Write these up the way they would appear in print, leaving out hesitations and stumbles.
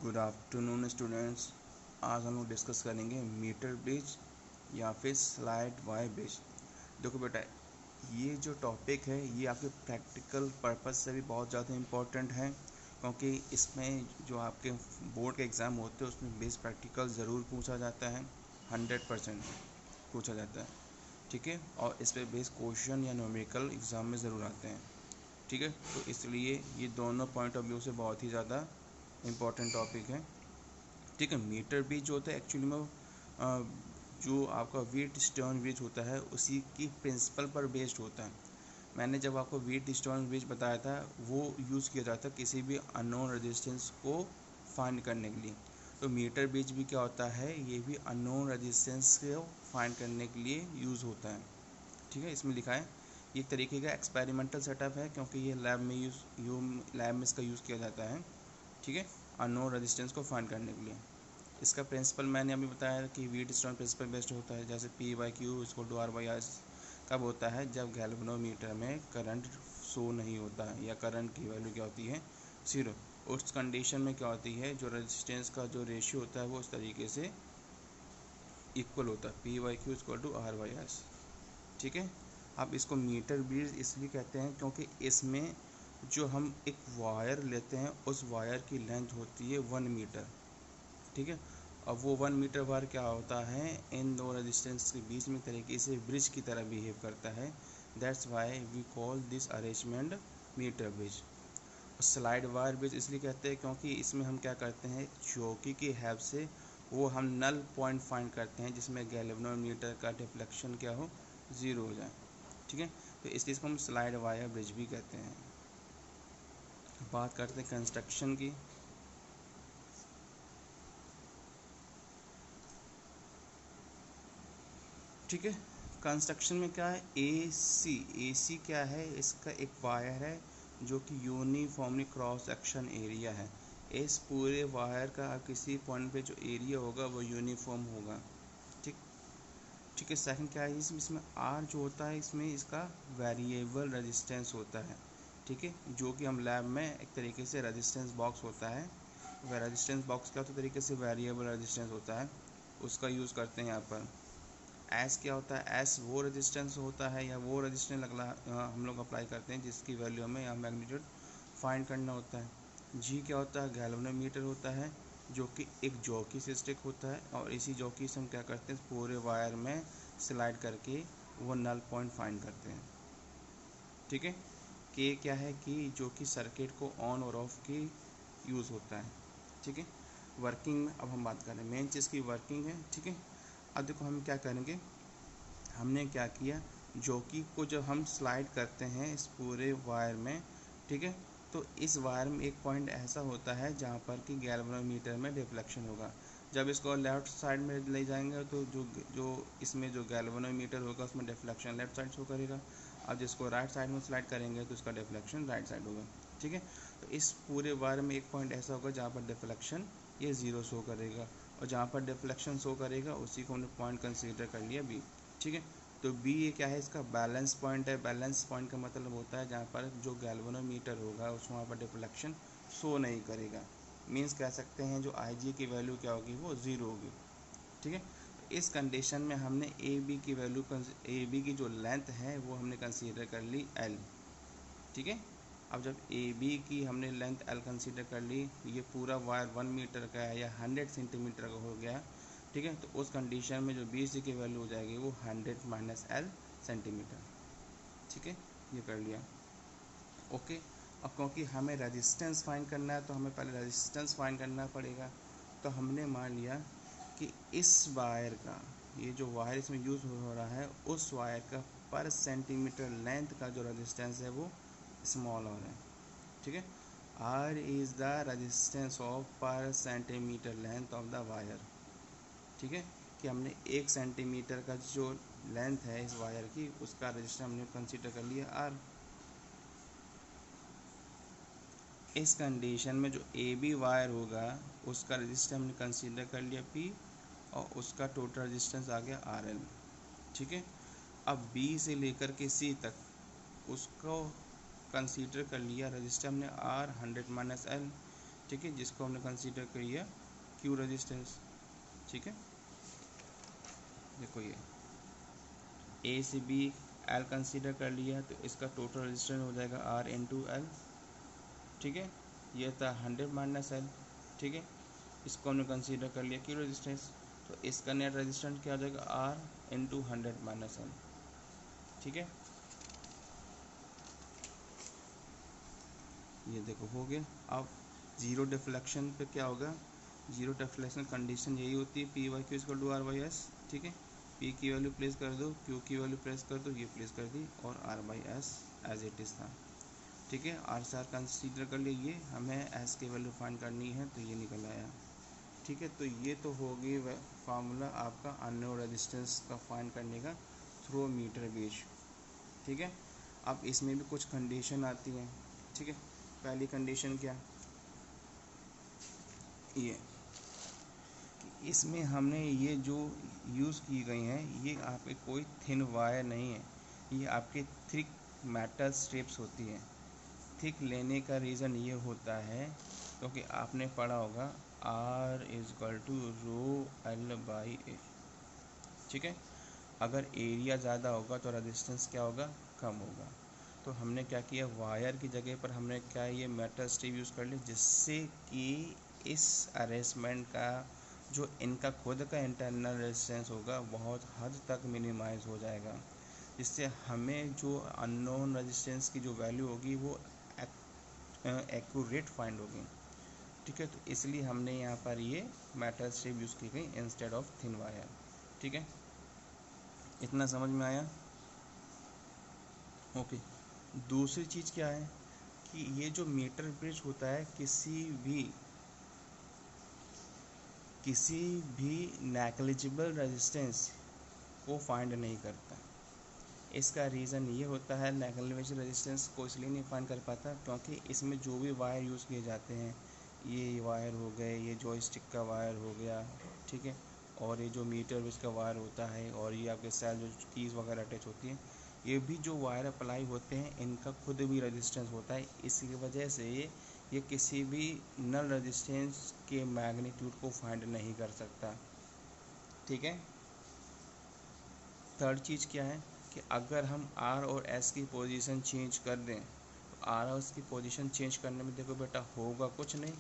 Good afternoon students. आज हम लोग डिस्कस करेंगे मीटर ब्रिज या फिर स्लाइड वायर ब्रिज। देखो बेटा, ये जो टॉपिक है ये आपके प्रैक्टिकल पर्पस से भी बहुत ज़्यादा इम्पोर्टेंट है, क्योंकि इसमें जो आपके बोर्ड के एग्ज़ाम होते हैं उसमें बेस प्रैक्टिकल ज़रूर पूछा जाता है, 100% पूछा जाता है। ठीक है, और इस पर बेस क्वेश्चन या न्यूमेरिकल एग्ज़ाम में ज़रूर आते हैं। ठीक है, तो इसलिए ये दोनों पॉइंट ऑफ व्यू से बहुत ही ज़्यादा इम्पॉर्टेंट टॉपिक है। ठीक है, मीटर ब्रिज जो होता है एक्चुअली में जो आपका व्हीट स्टोन ब्रिज होता है उसी की प्रिंसिपल पर बेस्ड होता है। मैंने जब आपको व्हीट स्टोन ब्रिज बताया था वो यूज़ किया जाता है किसी भी अननोन रेजिस्टेंस को फाइंड करने के लिए। तो मीटर ब्रिज भी क्या होता है, ये भी अननोन रेजिस्टेंस को फाइंड करने के लिए यूज़ होता है। ठीक है, इसमें लिखा है ये एक तरीके का एक्सपेरिमेंटल सेटअप है, क्योंकि ये लैब में इसका यूज़ किया जाता है। ठीक है, अननोन रेजिस्टेंस को फाइंड करने के लिए। इसका प्रिंसिपल मैंने अभी बताया कि व्हीटस्टोन प्रिंसिपल बेस्ड होता है। जैसे P/Q=R/S कब होता है, जब गैल्वेनोमीटर में करंट शो नहीं होता है या करंट की वैल्यू क्या होती है, 0। उस कंडीशन में क्या होती है, जो रेजिस्टेंस का जो रेशियो होता है वो उस तरीके से इक्वल होता है, P/Q=R/S। ठीक है, अब इसको मीटर ब्रिज इसलिए कहते हैं क्योंकि इसमें जो हम एक वायर लेते हैं उस वायर की लेंथ होती है 1 मीटर। ठीक है, अब वो 1 मीटर वायर क्या होता है, इन दो रेजिस्टेंस के बीच में तरीके से ब्रिज की तरह बिहेव करता है। That's why we call this arrangement metre bridge. Slide wire bridge इसलिए कहते हैं क्योंकि इसमें हम क्या करते हैं, चौकी की हेल्प से वो हम नल पॉइंट फाइंड करते हैं जिसमें गैल्वेनोमीटर का डिफ्लेक्शन क्या हो, 0 हो जाए। ठीक है, तो इसलिए इसको हम स्लाइड वायर ब्रिज भी कहते हैं। बात करते हैं कंस्ट्रक्शन की। ठीक है, कंस्ट्रक्शन में क्या है, एसी क्या है, इसका एक वायर है जो कि यूनिफॉर्मली क्रॉस सेक्शन एरिया है। इस पूरे वायर का किसी पॉइंट पे जो एरिया होगा वो यूनिफॉर्म होगा। ठीक ठीक है, सेकंड क्या है, इसमें आर जो होता है इसमें इसका वेरिएबल रेजिस्टेंस होता है। ठीक है, जो कि हम लैब में एक तरीके से रेजिस्टेंस बॉक्स होता है, वह रेजिस्टेंस बॉक्स का तो तरीके से वेरिएबल रेजिस्टेंस होता है, उसका यूज़ करते हैं यहाँ पर। एस क्या होता है, एस वो रेजिस्टेंस होता है या वो रेजिस्टेंस हम लोग अप्लाई करते हैं जिसकी वैल्यू हमें या मैग्नीट्यूड फाइंड करना होता है। जी क्या होता है, गैल्वेनोमीटर होता है जो कि एक जॉकी से स्टिक होता है, और इसी जॉकी से हम क्या करते हैं, पूरे वायर में स्लाइड करके वो नल पॉइंट फाइंड करते हैं। ठीक है, के क्या है कि जो कि सर्किट को ऑन और ऑफ की यूज़ होता है। ठीक है, वर्किंग में अब हम बात करें मेन चीज़ की वर्किंग है। ठीक है, अब देखो हम क्या करेंगे, हमने क्या किया, जॉकी को जब हम स्लाइड करते हैं इस पूरे वायर में, ठीक है, तो इस वायर में एक पॉइंट ऐसा होता है जहाँ पर कि गैल्वेनोमीटर में डिफ्लेक्शन होगा। जब इसको लेफ़्ट साइड में ले जाएंगे तो जो इसमें जो गैल्वेनोमीटर होगा उसमें डिफ्लेक्शन लेफ़्ट साइड शो करेगा। अब जिसको राइट साइड में स्लाइड करेंगे तो उसका डिफ्लेक्शन राइट साइड होगा। ठीक है, तो इस पूरे वायर में एक पॉइंट ऐसा होगा जहाँ पर डिफ्लेक्शन ये 0 शो करेगा, और जहाँ पर डिफ्लेक्शन शो करेगा उसी को हमने पॉइंट कंसीडर कर लिया बी। ठीक है, तो बी ये क्या है, इसका बैलेंस पॉइंट है। बैलेंस पॉइंट का मतलब होता है जहाँ पर जो गैल्वेनोमीटर होगा उस वहाँ पर डिफ्लेक्शन शो नहीं करेगा। मींस कह सकते हैं जो आई जी की वैल्यू क्या होगी, वो 0 होगी। ठीक है, तो इस कंडीशन में हमने ए बी की जो लेंथ है वो हमने कंसीडर कर ली एल। ठीक है, अब जब ए बी की हमने लेंथ एल कंसीडर कर ली, ये पूरा वायर 1 मीटर का है या 100 सेंटीमीटर का हो गया। ठीक है, तो उस कंडीशन में जो बी सी की वैल्यू हो जाएगी वो 100 माइनस एल सेंटीमीटर। ठीक है, ये कर लिया। ओके, अब क्योंकि हमें रेजिस्टेंस फाइंड करना है तो हमें पहले रेजिस्टेंस फाइंड करना पड़ेगा। तो हमने मान लिया कि इस वायर का, ये जो वायर इसमें यूज़ हो रहा है उस वायर का पर सेंटीमीटर लेंथ का जो रेजिस्टेंस है वो स्मॉल आर है। ठीक है, R is the resistance of per centimetre length of the wire. ठीक है, कि हमने 1 सेंटीमीटर का जो लेंथ है इस वायर की उसका रेजिस्टेंस हमने कंसीडर कर लिया आर। इस कंडीशन में जो ए बी वायर होगा उसका रेजिस्टेंस हमने कंसीडर कर लिया पी, और उसका टोटल रेजिस्टेंस आ गया आर एल। ठीक है, अब बी से लेकर के सी तक उसको कंसीडर कर लिया रेजिस्टेंस हमने आर 100 माइनस एल। ठीक है, जिसको हमने कंसीडर किया क्यू रेजिस्टेंस। ठीक है, देखो ये ए से बी एल कंसीडर कर लिया तो इसका टोटल रेजिस्टेंस हो जाएगा आर इंटू एल। ठीक है, ये था 100 माइनस एल। ठीक है, इसको हमने कंसीडर कर लिया क्यू रेजिस्टेंस, तो इसका नेट रेजिस्टेंस क्या हो जाएगा आर इंटू 100 माइनस एल। ठीक है, ये देखो हो गया। अब जीरो डिफ्लेक्शन पे क्या होगा, जीरो डिफ्लेक्शन कंडीशन यही होती है P by Q equal to R by S. ठीक है, पी की वैल्यू प्लेस कर दो, क्यू की वैल्यू प्लेस कर दो, ये प्लेस कर दी और R by S as it is था। ठीक है, आर से आर कंसीडर कर लिए, हमें एस की वैल्यू फाइंड करनी है तो ये निकल आया। ठीक है, तो ये तो होगी फार्मूला आपका अननोन रेजिस्टेंस का फाइंड करने का थ्रू मीटर गेज। ठीक है, अब इसमें भी कुछ कंडीशन आती हैं। ठीक है, पहली कंडीशन क्या, ये इसमें हमने ये जो यूज़ की गई हैं ये आपके कोई थिन वायर नहीं है, ये आपके थिक मेटल स्ट्रिप्स होती हैं। थिक लेने का रीज़न ये होता है क्योंकि आपने पढ़ा होगा R is to rho L by A. ठीक है, अगर एरिया ज़्यादा होगा तो रेजिस्टेंस क्या होगा, कम होगा। तो हमने क्या किया, वायर की जगह पर हमने क्या ये मेटल स्ट्रिप यूज़ कर ली, जिससे कि इस अरेंजमेंट का जो इनका खुद का इंटरनल रेजिस्टेंस होगा बहुत हद तक मिनिमाइज हो जाएगा, जिससे हमें जो अननोन रेजिस्टेंस की जो वैल्यू होगी वो एक्यूरेट फाइंड होगी। ठीक है, तो इसलिए हमने यहाँ पर ये मेटल स्ट्रिप यूज़ की गई इंस्टेड ऑफ थिन वायर। ठीक है, इतना समझ में आया। ओके, दूसरी चीज़ क्या है कि ये जो मीटर ब्रिज होता है किसी भी नेग्लिजिबल रेजिस्टेंस को फाइंड नहीं करता। इसका रीज़न ये होता है, नेग्लिजिबल रेजिस्टेंस को इसलिए नहीं फाइंड कर पाता क्योंकि इसमें जो भी वायर यूज़ किए जाते हैं, ये वायर हो गए, ये जॉयस्टिक का वायर हो गया, ठीक है, और ये जो मीटर ब्रिज का वायर होता है, और ये आपके सेल जो कीज़ वगैरह अटैच होती हैं, ये भी जो वायर अप्लाई होते हैं इनका खुद भी रेजिस्टेंस होता है। इसकी वजह से ये किसी भी नल रेजिस्टेंस के मैग्नीट्यूड को फाइंड नहीं कर सकता। ठीक है, थर्ड चीज़ क्या है कि अगर हम आर और एस की पोजीशन चेंज कर दें तो आर और एस की पोजीशन चेंज करने में देखो बेटा होगा कुछ नहीं,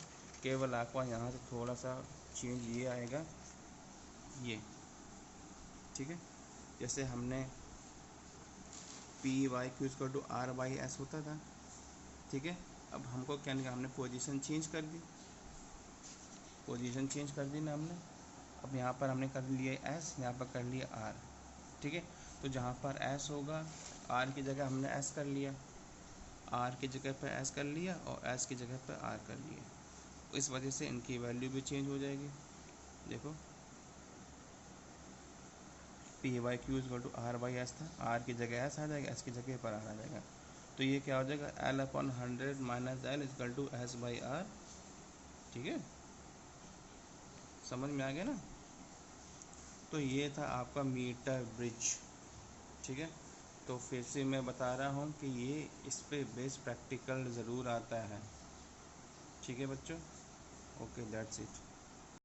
केवल आपका यहाँ से थोड़ा सा चेंज ये आएगा, ये। ठीक है, जैसे हमने P by Q equal to R by S होता था। ठीक है, अब हमको क्या निकाला, हमने पोजीशन चेंज कर दी, पोजीशन चेंज कर दी ना हमने। अब यहाँ पर हमने कर लिया एस, यहाँ पर कर लिया आर। ठीक है, तो जहाँ पर एस होगा आर की जगह हमने एस कर लिया, आर की जगह पर एस कर लिया और एस की जगह पर आर कर लिया। इस वजह से इनकी वैल्यू भी चेंज हो जाएगी। देखो P by Q equal to R by S था, आर की जगह एस आ जाएगा, एस की जगह पर आर आ जाएगा। तो ये क्या हो जाएगा, L upon 100 minus L equal to S by R. ठीक है, समझ में आ गया ना। तो ये था आपका मीटर ब्रिज। ठीक है, तो फिर से मैं बता रहा हूँ कि ये इस पे बेस प्रैक्टिकल ज़रूर आता है। ठीक है बच्चों, ओके दैट्स इट।